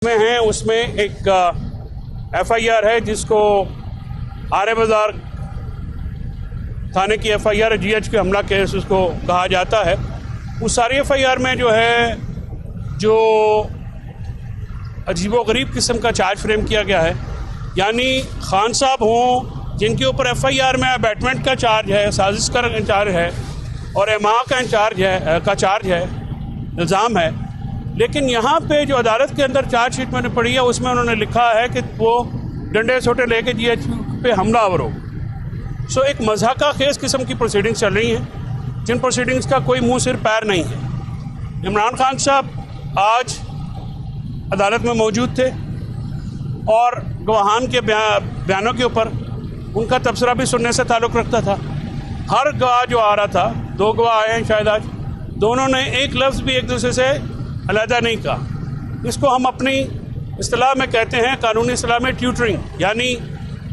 में हैं उसमें एक FIR है जिसको आर्य बाजार थाने की FIR है, GH के हमला केस उसको कहा जाता है। उस सारी FIR में जो है जो अजीबोगरीब किस्म का चार्ज फ्रेम किया गया है, यानी खान साहब हों जिनके ऊपर FIR में अबैटमेंट का चार्ज है, साजिश का चार्ज है और एमा का चार्ज है, इल्ज़ाम है, लेकिन यहाँ पे जो अदालत के अंदर चार्जशीट मैंने पढ़ी है उसमें उन्होंने लिखा है कि वो डंडे सोटे लेके GH पे हमलावर हो। सो एक मज़ाक़ा खेज़ किस्म की प्रोसीडिंग्स चल रही हैं जिन प्रोसीडिंग्स का कोई मुंह सिर पैर नहीं है। इमरान खान साहब आज अदालत में मौजूद थे और गवाहान के बयानों के ऊपर उनका तबसरा भी सुनने से ताल्लुक़ रखता था। हर गवाह जो आ रहा था, 2 गवाह आए हैं शायद आज, दोनों ने एक लफ्ज़ भी एक दूसरे से अलहदा नहीं कहा। इसको हम अपनी इस्तिलाह में कहते हैं, कानूनी इस्तिलाह में ट्यूटरिंग, यानी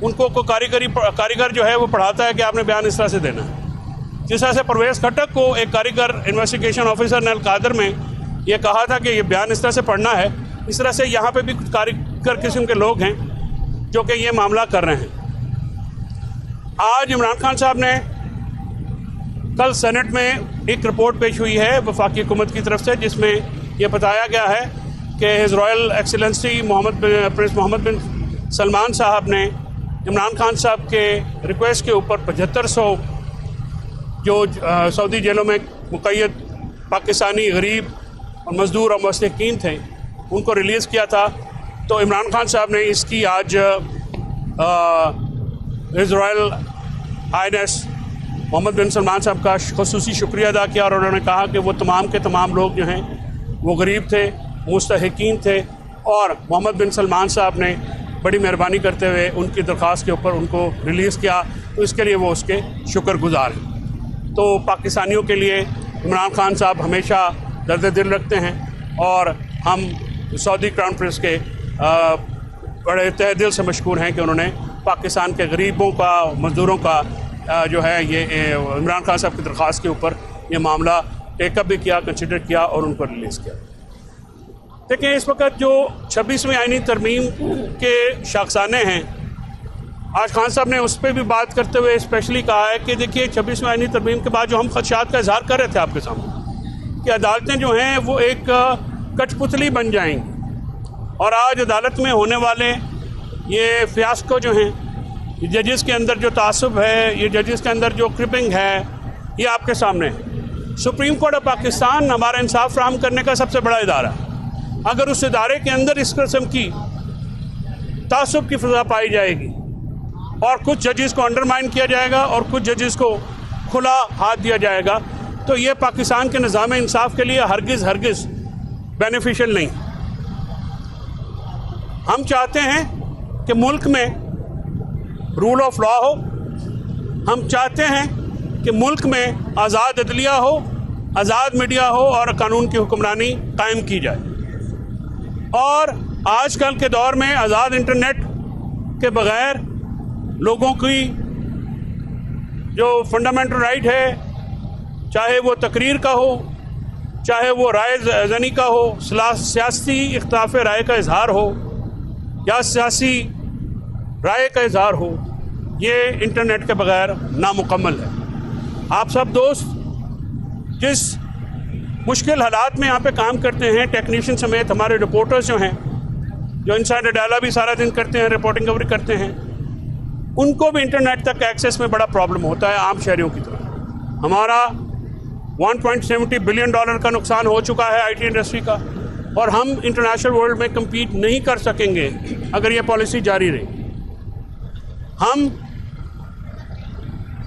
उनको को कारीगर जो है वो पढ़ाता है कि आपने बयान इस तरह से देना है। जिस तरह से परवेज़ खट्टक को एक कारीगर इन्वेस्टिगेशन ऑफिसर ने अलकादर में ये कहा था कि ये बयान इस तरह से पढ़ना है, इस तरह से यहाँ पे भी कुछ कारीगर किस्म के लोग हैं जो कि ये मामला कर रहे हैं। आज इमरान खान साहब ने कल सेनेट में एक रिपोर्ट पेश हुई है वफाकी हुकूमत की तरफ से, जिसमें ये बताया गया है कि his royal excellency prince Mohammed bin Salman साहब ने इमरान खान साहब के रिक्वेस्ट के ऊपर 7500 जो सऊदी जेलों में मुक़य्यद पाकिस्तानी गरीब और मज़दूर और मुस्तहिक़ीन थे उनको रिलीज़ किया था। तो इमरान खान साहब ने इसकी आज his royal Highness Mohammad bin Salman साहब का ख़ुसूसी शुक्रिया अदा किया और उन्होंने कहा कि वो तमाम के तमाम लोग जो हैं वो गरीब थे, मुस्तहिक़ीन थे और मोहम्मद बिन सलमान साहब ने बड़ी मेहरबानी करते हुए उनकी दरख्वास्त के ऊपर उनको रिलीज़ किया, तो इसके लिए वो उसके शुक्रगुज़ार हैं। तो पाकिस्तानियों के लिए इमरान खान साहब हमेशा दर्द दिल रखते हैं और हम सऊदी क्राउन प्रिंस के बड़े तहे दिल से मशकूर हैं कि उन्होंने पाकिस्तान के गरीबों का, मज़दूरों का जो है ये इमरान खान साहब की दरख्वास्त के ऊपर ये मामला टेकअप भी किया, कंसिडर किया और उनको रिलीज़ किया। देखिए, इस वक्त जो 26वीं आईनी तरमीम के शाखसाने हैं, आज खान साहब ने उस पर भी बात करते हुए स्पेशली कहा है कि देखिए 26वीं आईनी तरमीम के बाद जो हम खदशात का इजहार कर रहे थे आपके सामने कि अदालतें जो हैं वो एक कठपुतली बन जाएंगी और आज अदालत में होने वाले ये फियास्को जो हैं, जजेस के अंदर जो तासुब है, ये जजेस के अंदर जो क्रिपिंग है, ये आपके सामने है। सुप्रीम कोर्ट ऑफ पाकिस्तान हमारा इंसाफ फराहम करने का सबसे बड़ा इदारा है। अगर उस इदारे के अंदर इस किस्म की तासुब की फ़िज़ा पाई जाएगी और कुछ जजेस को अंडरमाइन किया जाएगा और कुछ जजेस को खुला हाथ दिया जाएगा, तो ये पाकिस्तान के निज़ाम इंसाफ के लिए हरगिज़ बेनिफिशियल नहीं। हम चाहते हैं कि मुल्क में रूल ऑफ लॉ हो, हम चाहते हैं कि मुल्क में आज़ाद अदलिया हो, आज़ाद मीडिया हो और कानून की हुक्मरानी कायम की जाए। और आजकल के दौर में आज़ाद इंटरनेट के बग़ैर लोगों की जो फंडामेंटल राइट है, चाहे वो तकरीर का हो, चाहे वो राय ज़नी का हो, सियासी इख्तिलाफ राय का इजहार हो या सियासी राय का इजहार हो, ये इंटरनेट के बग़ैर नामुकम्मल है। आप सब दोस्त जिस मुश्किल हालात में यहाँ पे काम करते हैं, टेक्नीशियन समेत हमारे रिपोर्टर्स जो हैं, जो इनसाइडर डायलॉग भी सारा दिन करते हैं, रिपोर्टिंग कवरेज करते हैं, उनको भी इंटरनेट तक एक्सेस में बड़ा प्रॉब्लम होता है आम शहरियों की तरह। हमारा $1.70 बिलियन का नुकसान हो चुका है आईटी इंडस्ट्री का और हम इंटरनेशनल वर्ल्ड में कम्पीट नहीं कर सकेंगे अगर ये पॉलिसी जारी रही। हम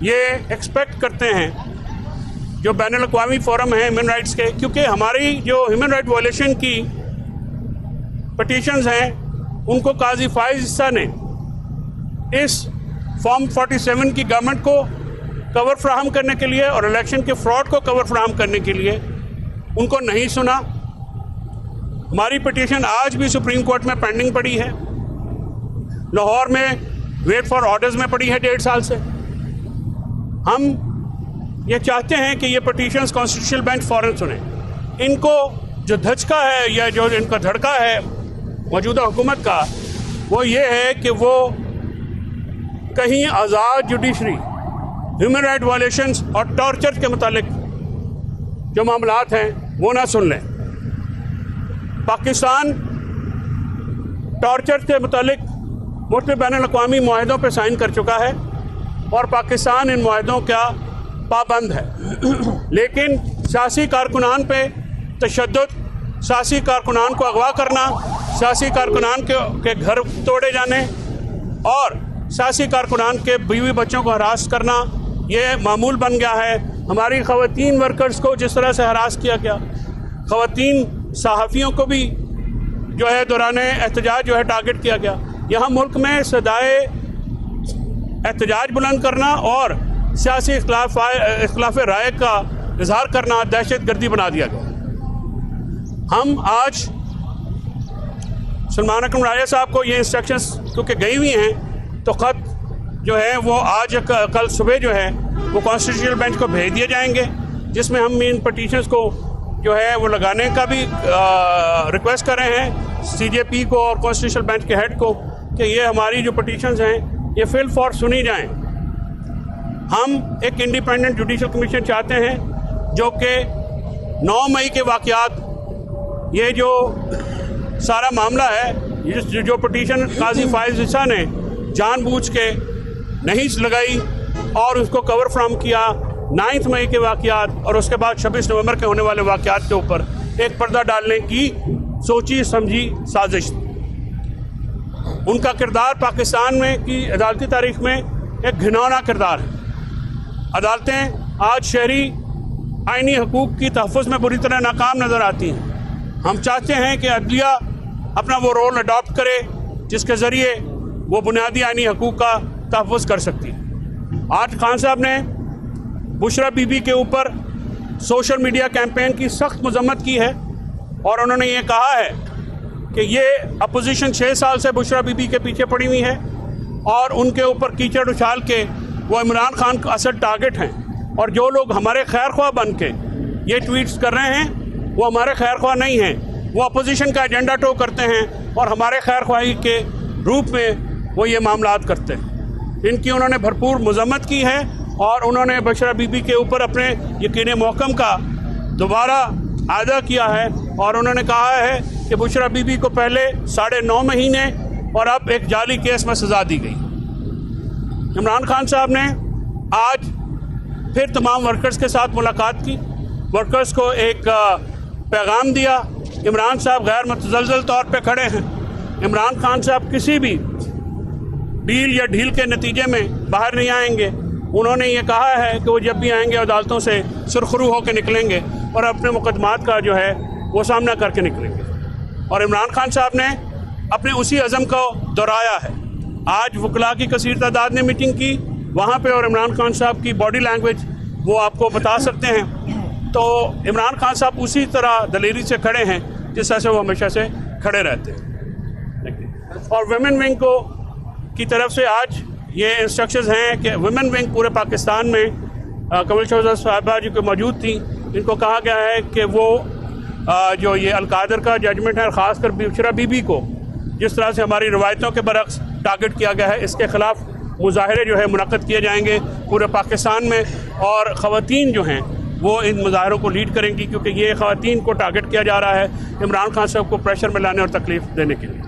ये एक्सपेक्ट करते हैं जो बैनुल-अक़वामी फोरम है ह्यूमन राइट्स के, क्योंकि हमारी जो ह्यूमन राइट वायलेशन की पटिशन्स हैं उनको काजी फाइज ईसा ने इस फॉर्म 47 की गवर्नमेंट को कवर फ्राहम करने के लिए और इलेक्शन के फ्रॉड को कवर फ्राहम करने के लिए उनको नहीं सुना। हमारी पिटीशन आज भी सुप्रीम कोर्ट में पेंडिंग पड़ी है, लाहौर में वेट फॉर ऑर्डर्स में पड़ी है 1.5 साल से। हम ये चाहते हैं कि ये पिटीशंस कॉन्स्टिट्यूशनल बेंच फ़ौरन सुने। इनको जो धचका है या जो इनका धड़का है मौजूदा हुकूमत का वो ये है कि वो कहीं आज़ाद जुडिशरी, ह्यूमन राइट वायलेशंस और टॉर्चर के मुतालिक जो मामलात हैं वो ना सुन लें। पाकिस्तान टॉर्चर के मुतालिक मुख्तलिफ बैनुल-अक़वामी मुआहदों पर साइन कर चुका है और पाकिस्तान इन मुआहदों का पाबंद है, लेकिन सियासी कारकुनान पे तशद्दुद, सियासी कारकुनान को अगवा करना, सियासी कारकुनान के घर तोड़े जाने और सियासी कारकुनान के बीवी बच्चों को हरास करना ये मामूल बन गया है। हमारी ख़वातीन वर्कर्स को जिस तरह से हरास किया गया, ख़वातीन सहाफ़ियों को भी जो है दौरान एहतजाज जो है टारगेट किया गया। यहाँ मुल्क में सदाए एहतजाज बुलंद करना और सियासी इख्तिलाफ राय का इजहार करना दहशत गर्दी बना दिया गया। हम आज सलमान अकरम राजा साहब को ये इंस्ट्रक्शंस क्योंकि गई हुई हैं तो ख़त जो है वो आज कल सुबह जो है वो कॉन्स्टिट्यूशनल बेंच को भेज दिए जाएंगे, जिसमें हम इन पटिशन्स को जो है वो लगाने का भी रिक्वेस्ट कर रहे हैं CJP को और कॉन्स्टिट्यूशनल बेंच के हेड को कि ये हमारी जो पटिशन्स हैं ये फिल फॉर सुनी जाएं। हम एक इंडिपेंडेंट जुडिशल कमीशन चाहते हैं जो कि 9 मई के वाक़यात, ये जो सारा मामला है जो पटिशन काजी फाइज ईसा ने जानबूझ के नहीं लगाई और उसको कवर फ्राम किया, 9 मई के वाक़यात और उसके बाद 26 नवंबर के होने वाले वाक़यात के ऊपर एक पर्दा डालने की सोची समझी साजिश। उनका किरदार पाकिस्तान में की अदालती तारीख में एक घिनौना किरदार है। अदालतें आज शहरी आइनी हकूक़ की तहफ़्फ़ुज़ में बुरी तरह नाकाम नज़र आती हैं। हम चाहते हैं कि अदलिया अपना वो रोल अडॉप्ट करे जिसके ज़रिए वो बुनियादी आइनी हकूक़ का तहफ़्फ़ुज़ कर सकती है। आज खान साहब ने बुशरा बीबी के ऊपर सोशल मीडिया कैंपेन की सख्त मज़म्मत की है और उन्होंने ये कहा है कि ये अपोजिशन 6 साल से बुशरा बीबी के पीछे पड़ी हुई है और उनके ऊपर कीचड़ उछाल के वो इमरान खान का असल टारगेट हैं और जो लोग हमारे खैर ख्वाह बन के ये ट्वीट्स कर रहे हैं वो हमारे खैर ख्वाह नहीं हैं, वो अपोजिशन का एजेंडा टो करते हैं और हमारे खैर ख्वाही के रूप में वो ये मामलात करते हैं। इनकी उन्होंने भरपूर मज़म्मत की है और उन्होंने बुशरा बीबी के ऊपर अपने यकीन महकम का दोबारा आदा किया है और उन्होंने कहा है कि बुशरा बीबी को पहले 9.5 महीने और अब एक जाली केस में सज़ा दी गई। इमरान खान साहब ने आज फिर तमाम वर्कर्स के साथ मुलाकात की, वर्कर्स को एक पैगाम दिया। इमरान साहब गैर मुतज़लज़ल तौर पे खड़े हैं। इमरान खान साहब किसी भी डील या ढील के नतीजे में बाहर नहीं आएंगे। उन्होंने ये कहा है कि वो जब भी आएंगे अदालतों से सुरखरू होकर निकलेंगे और अपने मुकदमात का जो है वो सामना करके निकलेंगे। और इमरान खान साहब ने अपने उसी अज़म को दोहराया है। आज वकला की कसीर तादाद ने मीटिंग की वहाँ पे और इमरान खान साहब की बॉडी लैंग्वेज वो आपको बता सकते हैं। तो इमरान खान साहब उसी तरह दलेरी से खड़े हैं जिस तरह से वो हमेशा से खड़े रहते हैं। और वुमेन विंग को की तरफ से आज ये इंस्ट्रक्शंस हैं कि वुमेन विंग पूरे पाकिस्तान में कमल शहज़ाद साहिबा जी को मौजूद थी, इनको कहा गया है कि वो जो ये अलकादर का जजमेंट है ख़ासकर बुशरा बीबी को जिस तरह से हमारी रवायतों के बरक्स टारगेट किया गया है, इसके ख़िलाफ़ मुज़ाहरे जो है मुनक़्क़द किए जाएंगे पूरे पाकिस्तान में और ख़वातीन जो हैं वो इन मुज़ाहरों को लीड करेंगी क्योंकि ये ख़वातीन को टारगेट किया जा रहा है इमरान खान साहब को प्रेशर में लाने और तकलीफ़ देने के लिए।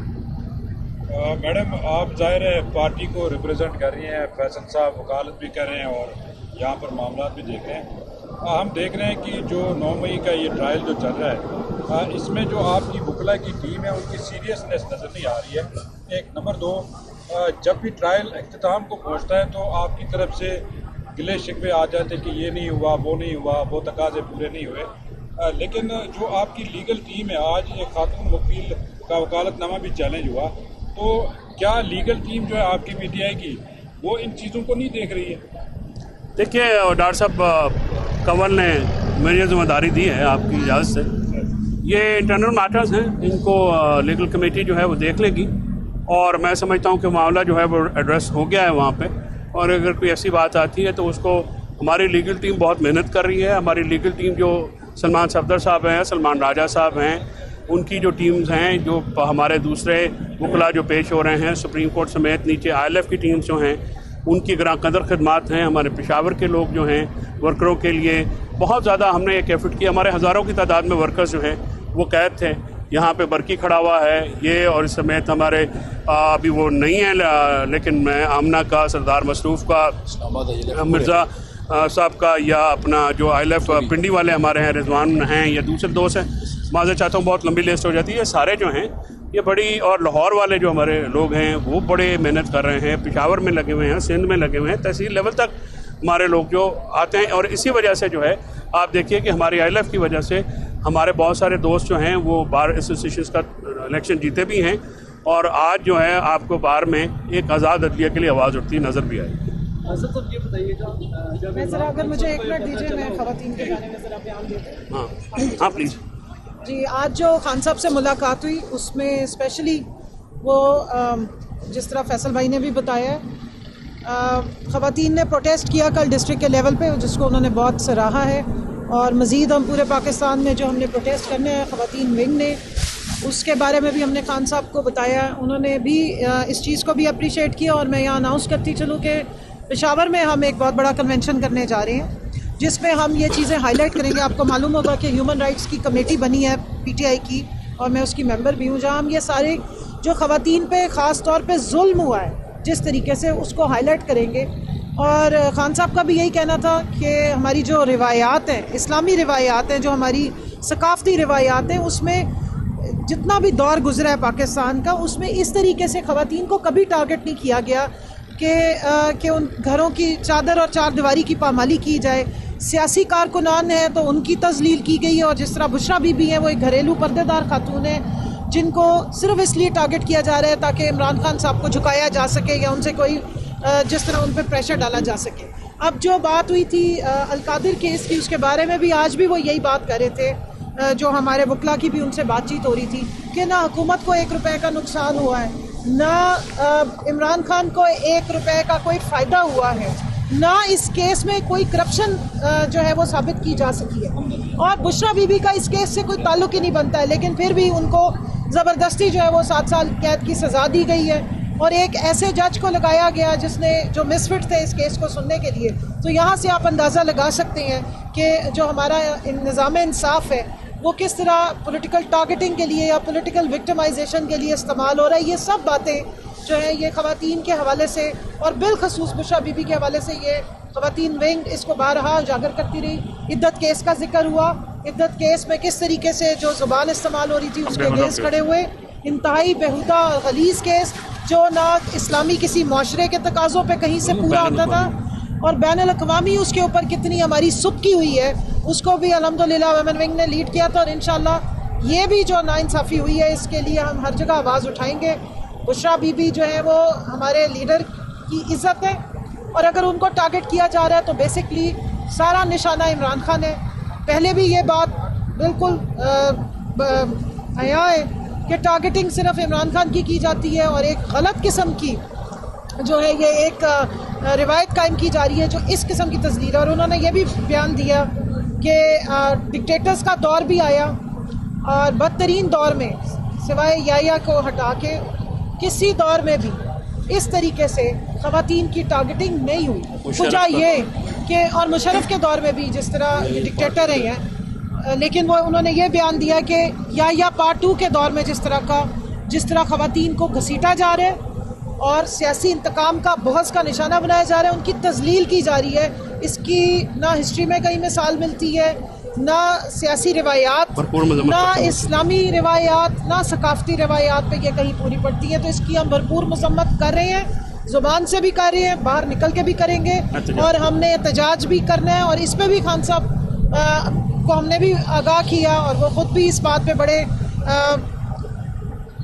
मैडम, आप ज़ाहिर है पार्टी को रिप्रेजेंट कर रही हैं, फैसल साहब वकालत भी कर रहे हैं और यहाँ पर मामला भी देख रहे हैं। हम देख रहे हैं कि जो 9 मई का ये ट्रायल जो चल रहा है इसमें जो आपकी वकला की टीम है उनकी सीरियसनेस नज़र नहीं आ रही है। एक नंबर 2, जब भी ट्रायल इख्तिताम को पहुँचता है तो आपकी तरफ से गिले शिकवे आ जाते कि ये नहीं हुआ, वो नहीं हुआ, वो तकाजे पूरे नहीं हुए। लेकिन जो आपकी लीगल टीम है, आज एक खातून वकील का वकालतनामा भी चैलेंज हुआ, तो क्या लीगल टीम जो है आपकी PTI की वो इन चीज़ों को नहीं देख रही है? देखिए डॉक्टर साहब कंवल ने मुझे जिम्मेदारी दी है आपकी इजाज़त से, ये इंटरनल मैटर्स हैं, इनको लीगल कमेटी जो है वो देख लेगी और मैं समझता हूँ कि मामला जो है वो एड्रेस हो गया है वहाँ पे। और अगर कोई ऐसी बात आती है तो उसको हमारी लीगल टीम बहुत मेहनत कर रही है। हमारी लीगल टीम जो सलमान सफदर साहब हैं, सलमान राजा साहब हैं, उनकी जो टीम्स हैं, जो हमारे दूसरे वकला जो पेश हो रहे हैं सुप्रीम कोर्ट समेत, नीचे ILF की टीम्स जो हैं उनकी ग्रां कदर खदमात हैं। हमारे पेशावर के लोग जो हैं वर्करों के लिए बहुत ज़्यादा हमने एक एफर्ट किया। हमारे हज़ारों की तादाद में वर्कर्स जो हैं वो कैद थे। यहाँ पे बरकी खड़ा हुआ है ये, और इस समेत हमारे अभी वो नहीं है, लेकिन मैं आमना का, सरदार मसरूफ़ का, मिर्ज़ा साहब का, या अपना जो ILF पिंडी वाले हमारे हैं, रिजवान हैं, या दूसरे दोस्त हैं, माज़ा चाहता हूँ बहुत लंबी लिस्ट हो जाती है। सारे जो हैं ये बड़ी, और लाहौर वाले जो हमारे लोग हैं वो बड़े मेहनत कर रहे हैं, पेशावर में लगे हुए हैं, सिंध में लगे हुए हैं, तहसील लेवल तक हमारे लोग जो आते हैं। और इसी वजह से जो है आप देखिए कि हमारी ILF की वजह से हमारे बहुत सारे दोस्त जो हैं वो बार एसोसिएशन का इलेक्शन जीते भी हैं, और आज जो है आपको बार में एक आज़ाद अदलिया के लिए आवाज़ उठती नज़र भी आई। तो ये बताइएगा, मैं ज़रा, अगर मुझे 1 मिनट दीजिए, मैं ख़वातीन के बारे में ज़रा बयान देती हूँ। हाँ प्लीज़ जी, आज जो खान साहब से मुलाकात हुई उसमें स्पेशली वो जिस तरह फैसल भाई ने भी बताया है, ख़वातीन ने प्रोटेस्ट किया कल डिस्ट्रिक्ट के लेवल पे, जिसको उन्होंने बहुत सराहा है। और मज़ीद हम पूरे पाकिस्तान में जो हमने प्रोटेस्ट करने हैं ख़वातीन विंग ने, उसके बारे में भी हमने खान साहब को बताया। उन्होंने भी इस चीज़ को भी अप्रिशिएट किया। और मैं यहाँ अनाउंस करती चलूँ कि पेशावर में हम एक बहुत बड़ा कन्वेंशन करने जा रहे हैं जिसमें हम ये चीज़ें हाईलाइट करेंगे। आपको मालूम होगा कि ह्यूमन राइट्स की कमेटी बनी है PTI की, और मैं उसकी मेंबर भी हूँ, जहाँ हम ये सारे जो ख़वातीन पे ख़ास तौर पे जुल्म हुआ है जिस तरीके से उसको हाईलाइट करेंगे। और खान साहब का भी यही कहना था कि हमारी जो रिवायात हैं, इस्लामी रिवायात हैं, जो हमारी सकाफ़ती रिवायात हैं, उसमें जितना भी दौर गुजरा है पाकिस्तान का, उसमें इस तरीके से ख़वातीन को कभी टारगेट नहीं किया गया कि उन घरों की चादर और चार दीवारी की पामाली की जाए। सियासी कारकुनान हैं तो उनकी तजलील की गई है, और जिस तरह बुशरा बीबी हैं वो एक घरेलू पर्देदार खातून है जिनको सिर्फ इसलिए टारगेट किया जा रहा है ताकि इमरान खान साहब को झुकाया जा सके या उनसे कोई जिस तरह उन पर प्रेशर डाला जा सके। अब जो बात हुई थी अलकादिर केस की, उसके बारे में भी आज भी वो यही बात कर रहे थे। जो हमारे वकला की भी उनसे बातचीत हो रही थी कि ना हुकूमत को 1 रुपये का नुकसान हुआ है, ना इमरान खान को 1 रुपये का कोई फ़ायदा हुआ है, ना इस केस में कोई करप्शन जो है वो साबित की जा सकी है। और बुशरा बीबी का इस केस से कोई ताल्लुक ही नहीं बनता है, लेकिन फिर भी उनको ज़बरदस्ती जो है वो 7 साल कैद की सज़ा दी गई है, और एक ऐसे जज को लगाया गया जिसने जो मिसफिट थे इस केस को सुनने के लिए। तो यहाँ से आप अंदाज़ा लगा सकते हैं कि जो हमारा निज़ाम इंसाफ है वो किस तरह पॉलिटिकल टारगेटिंग के लिए या पॉलिटिकल विक्टिमाइजेशन के लिए इस्तेमाल हो रहा है। ये सब बातें जो है ये ख़वातीन के हवाले से और बिलखसूस बुशरा बीबी के हवाले से ये ख़वातीन विंग इसको बारहा उजागर करती रही। इद्दत केस का जिक्र हुआ, इद्दत केस में किस तरीके से जो ज़ुबान इस्तेमाल हो रही थी उसके अगेंस्ट खड़े हुए। इंतहाई बेहुदा गलीज़ केस जो ना इस्लामी किसी माशरे के तकाज़ों पे कहीं से पूरा होता था, और बैनुल अक़वामी उसके ऊपर कितनी हमारी सुबकी हुई है उसको भी अल्हम्दुलिल्लाह वुमेन विंग ने लीड किया था। और इंशाल्लाह ये भी जो नाइंसाफ़ी हुई है इसके लिए हम हर जगह आवाज़ उठाएंगे। बुशरा बीबी जो है वो हमारे लीडर की इज़्ज़त है, और अगर उनको टारगेट किया जा रहा है तो बेसिकली सारा निशाना इमरान खान है। पहले भी ये बात बिल्कुल आया है कि टारगेटिंग सिर्फ इमरान खान की जाती है, और एक गलत किस्म की जो है ये एक रिवायत कायम की जा रही है जो इस किस्म की तस्दीर है। और उन्होंने ये भी बयान दिया कि डिक्टेटर्स का दौर भी आया, और बदतरीन दौर में सिवाय याया को हटा के किसी दौर में भी इस तरीके से ख़वातीन की टारगेटिंग नहीं हुई। वजह ये कि और मुशर्रफ के दौर में भी जिस तरह ये डिक्टेटर रहे हैं, लेकिन वो उन्होंने ये बयान दिया कि या पार्ट 2 के दौर में जिस तरह ख़वातीन को घसीटा जा रहा है और सियासी इंतकाम का बहस का निशाना बनाया जा रहा है, उनकी तजलील की जा रही है, इसकी ना हिस्ट्री में कहीं मिसाल मिलती है, ना सियासी रिवायात, ना इस्लामी रिवायात, ना सकाफ़ती रिवायात पे ये कहीं पूरी पड़ती है। तो इसकी हम भरपूर मजम्मत कर रहे हैं, ज़ुबान से भी कर रहे हैं, बाहर निकल के भी करेंगे, और हमने एहतजाज भी करना है। और इस पर भी खान साहब को हमने भी आगाह किया, और वो ख़ुद भी इस बात पे बड़े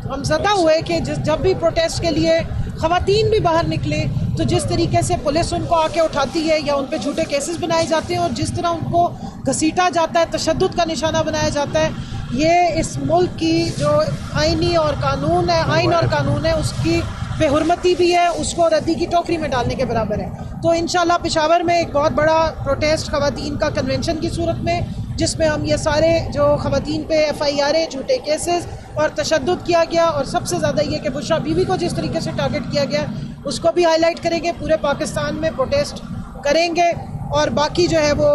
हमज़दा हुए कि जब भी प्रोटेस्ट के लिए ख़वातीन भी बाहर निकले तो जिस तरीके से पुलिस उनको आके उठाती है या उन पे झूठे केसेस बनाए जाते हैं और जिस तरह उनको घसीटा जाता है, तशद्दुद का निशाना बनाया जाता है, ये इस मुल्क की जो आइन और कानून है उसकी बेहुरमती भी है, उसको रद्दी की टोकरी में डालने के बराबर है। तो इंशाल्लाह पेशावर में एक बहुत बड़ा प्रोटेस्ट ख़वातीन का कन्वेंशन की सूरत में जिसमें हम ये सारे जो ख़वातीन पे FIR झूठे केसेस और तशद्दुद किया गया, और सबसे ज़्यादा ये कि बुशरा बीवी को जिस तरीके से टारगेट किया गया उसको भी हाईलाइट करेंगे, पूरे पाकिस्तान में प्रोटेस्ट करेंगे और बाकी जो है वो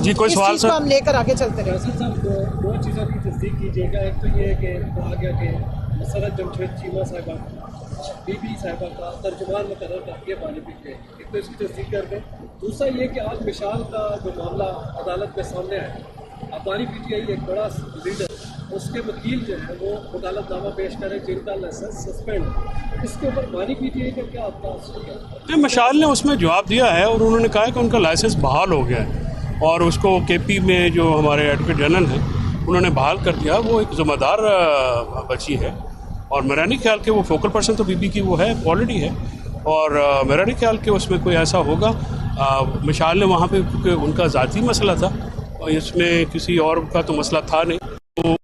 जी, कोई इस सवाल चीज़ को सर? हम लेकर आगे चलते रहेंगे। फैसल साहब दो चीज़ों की तस्दीक कीजिएगा। एक तो ये है कि कहा गया कि मसरत जमशेद चीमा साहिबा बीबी साहिबा का तर्जुमान मुकर्रर करके पानी पीते हैं, एक तो इसकी तस्दीक कर दें। दूसरा ये कि आज मिशाल का जो मामला अदालत में सामने आया, अबानी PTI एक बड़ा लीडर, उसके वकील जो है वो वकालतनामा पेश करें जिनका लाइसेंस सस्पेंड है, इसके ऊपर बानी PTI का क्या आपका क्या? मशाल ने उसमें जवाब दिया है और उन्होंने कहा है कि उनका लाइसेंस बहाल हो गया है और उसको KP में जो हमारे एडवोकेट जनरल हैं उन्होंने बहाल कर दिया। वो एक ज़िम्मेदार बच्ची है और मेरा नहीं ख्याल कि वो फोकल पर्सन तो बीबी की वो है ऑलरेडी है, और मेरा नहीं ख्याल कि उसमें कोई ऐसा होगा। मिशाल ने वहाँ पे क्योंकि उनका ज़ाती मसला था और इसमें किसी और का तो मसला था नहीं, तो